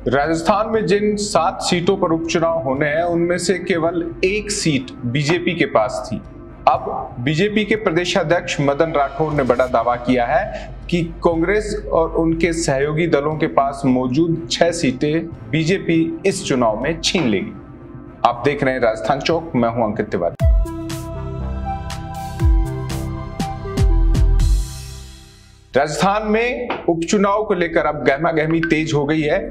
राजस्थान में जिन 7 सीटों पर उपचुनाव होने हैं उनमें से केवल एक सीट बीजेपी के पास थी। अब बीजेपी के प्रदेशाध्यक्ष मदन राठौड़ ने बड़ा दावा किया है कि कांग्रेस और उनके सहयोगी दलों के पास मौजूद 6 सीटें बीजेपी इस चुनाव में छीन लेगी। आप देख रहे हैं राजस्थान चौक, मैं हूं अंकित तिवारी। राजस्थान में उपचुनाव को लेकर अब गहमागहमी तेज हो गई है।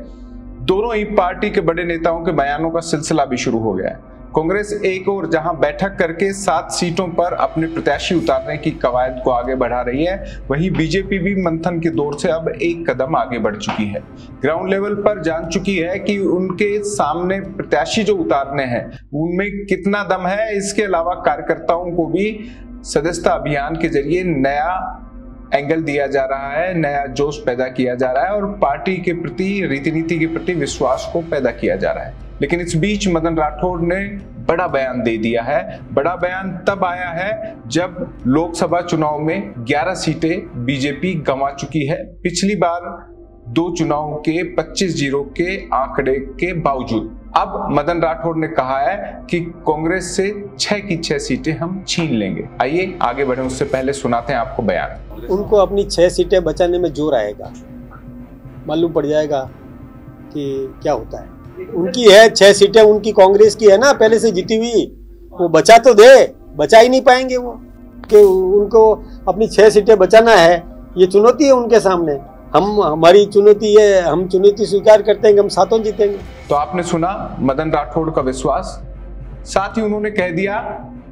दोनों ही पार्टी के बड़े नेताओं के बयानों का सिलसिला भी शुरू हो गया है। कांग्रेस एक और जहां बैठक करके 7 सीटों पर अपने प्रत्याशी उतारने की कवायद को आगे बढ़ा रही है, वहीं बीजेपी भी मंथन के दौर से अब एक कदम आगे बढ़ चुकी है। ग्राउंड लेवल पर जान चुकी है कि उनके सामने प्रत्याशी जो उतारने हैं उनमें कितना दम है। इसके अलावा कार्यकर्ताओं को भी सदस्यता अभियान के जरिए नया एंगल दिया जा रहा है, नया जोश पैदा किया जा रहा है और पार्टी के प्रति, रीति नीति के प्रति विश्वास को पैदा किया जा रहा है। लेकिन इस बीच मदन राठौड़ ने बड़ा बयान दे दिया है। बड़ा बयान तब आया है जब लोकसभा चुनाव में 11 सीटें बीजेपी गंवा चुकी है। पिछली बार 2 चुनाव के 25-0 के आंकड़े के बावजूद अब मदन राठौड़ ने कहा है कि कांग्रेस से 6 की 6 सीटें हम छीन लेंगे। आइए आगे बढ़े, उससे पहले सुनाते हैं आपको बयान। उनको अपनी 6 सीटें बचाने में जोर आएगा, मालूम पड़ जाएगा कि क्या होता है। उनकी है 6 सीटें, उनकी कांग्रेस की है ना, पहले से जीती हुई। वो बचा तो दे, बचा ही नहीं पाएंगे वो, कि उनको अपनी 6 सीटें बचाना है। ये चुनौती है उनके सामने। हमारी चुनौती है, हम चुनौती स्वीकार करते हैं कि हम 7 जीतेंगे। तो आपने सुना मदन राठौड़ का विश्वास। साथ ही उन्होंने कह दिया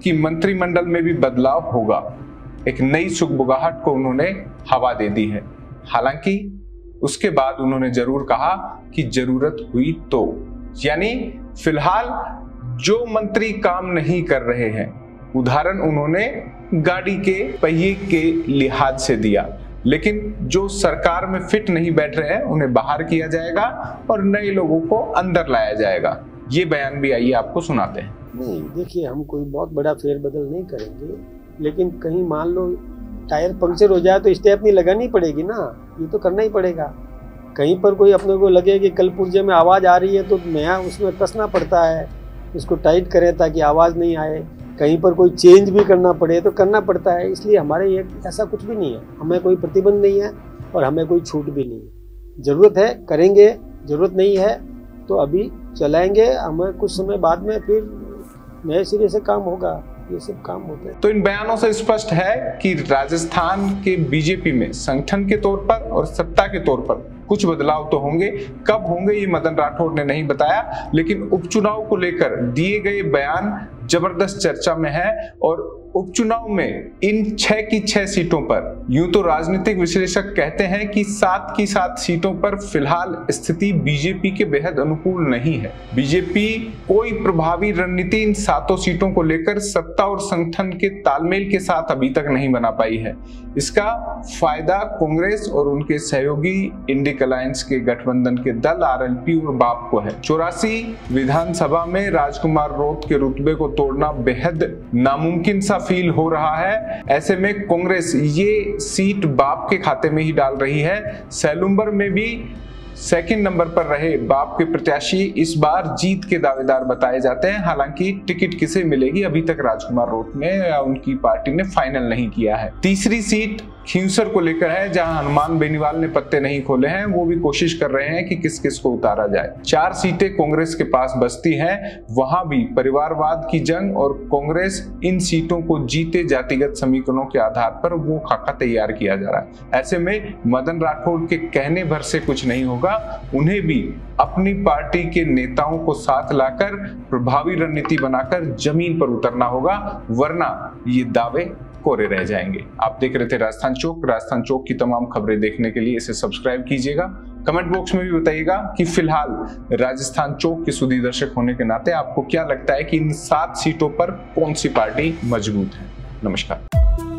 कि मंत्रिमंडल में भी बदलाव होगा। एक नई सुगबुगाहट को उन्होंने हवा दे दी है। हालांकि उसके बाद उन्होंने जरूर कहा कि जरूरत हुई तो, यानी फिलहाल जो मंत्री काम नहीं कर रहे हैं, उदाहरण उन्होंने गाड़ी के पहिए के लिहाज से दिया, लेकिन जो सरकार में फिट नहीं बैठ रहे हैं उन्हें बाहर किया जाएगा और नए लोगों को अंदर लाया जाएगा। ये बयान भी आइए आपको सुनाते हैं। नहीं, देखिए, हम कोई बहुत बड़ा फेरबदल नहीं करेंगे, लेकिन कहीं मान लो टायर पंक्चर हो जाए तो स्टेपनी लगानी पड़ेगी ना, ये तो करना ही पड़ेगा। कहीं पर कोई अपने को लगे कि कल पुर्जे में आवाज़ आ रही है तो नया उसमें कसना पड़ता है, उसको टाइट करें ताकि आवाज़ नहीं आए। कहीं पर कोई चेंज भी करना पड़े तो करना पड़ता है। इसलिए हमारे ये ऐसा कुछ भी नहीं है, हमें कोई प्रतिबंध नहीं है और हमें कोई छूट भी नहीं है। ज़रूरत है करेंगे, ज़रूरत नहीं है तो अभी चलाएंगे। हमें कुछ समय बाद में फिर नए सिरे से काम होगा। ये सब काम होते हैं। तो इन बयानों से स्पष्ट है कि राजस्थान के बीजेपी में संगठन के तौर पर और सत्ता के तौर पर कुछ बदलाव तो होंगे। कब होंगे ये मदन राठौड़ ने नहीं बताया, लेकिन उपचुनाव को लेकर दिए गए बयान जबरदस्त चर्चा में है। और उपचुनाव में इन 6 की 6 सीटों पर यूं तो राजनीतिक विश्लेषक कहते हैं कि 7 की 7 सीटों पर फिलहाल स्थिति बीजेपी के बेहद अनुकूल नहीं है। बीजेपी कोई प्रभावी रणनीति इन 7 सीटों को लेकर सत्ता और संगठन के तालमेल के साथ अभी तक नहीं बना पाई है। इसका फायदा कांग्रेस और उनके सहयोगी इंडिक अलायंस के गठबंधन के दल आरएलपी और बाप को है। 84 विधानसभा में राजकुमार रोत के रुतबे को तोड़ना बेहद नामुमकिन सा फील हो रहा है। ऐसे में कांग्रेस ये सीट बाप के खाते में ही डाल रही है। सैलुंबर में भी 2nd नंबर पर रहे बाप के प्रत्याशी इस बार जीत के दावेदार बताए जाते हैं। हालांकि टिकट किसे मिलेगी अभी तक राजकुमार रोत ने या उनकी पार्टी ने फाइनल नहीं किया है। तीसरी सीट खींवसर को लेकर है, जहां हनुमान बेनीवाल ने पत्ते नहीं खोले हैं। वो भी कोशिश कर रहे हैं कि किस किस को उतारा जाए। 4 सीटें कांग्रेस के पास बचती हैं, वहां भी परिवारवाद की जंग और कांग्रेस इन सीटों को जीते जातिगत समीकरणों के आधार पर वो खाका तैयार किया जा रहा है। ऐसे में मदन राठौड़ के कहने भर से कुछ नहीं होगा, उन्हें भी अपनी पार्टी के नेताओं को साथ लाकर प्रभावी रणनीति बनाकर जमीन पर उतरना होगा, वरना ये दावे कोरे रह जाएंगे। आप देख रहे थे राजस्थान चौक। राजस्थान चौक की तमाम खबरें देखने के लिए इसे सब्सक्राइब कीजिएगा। कमेंट बॉक्स में भी बताइएगा कि फिलहाल राजस्थान चौक के सुधी दर्शक होने के नाते आपको क्या लगता है कि इन 7 सीटों पर कौन सी पार्टी मजबूत है। नमस्कार।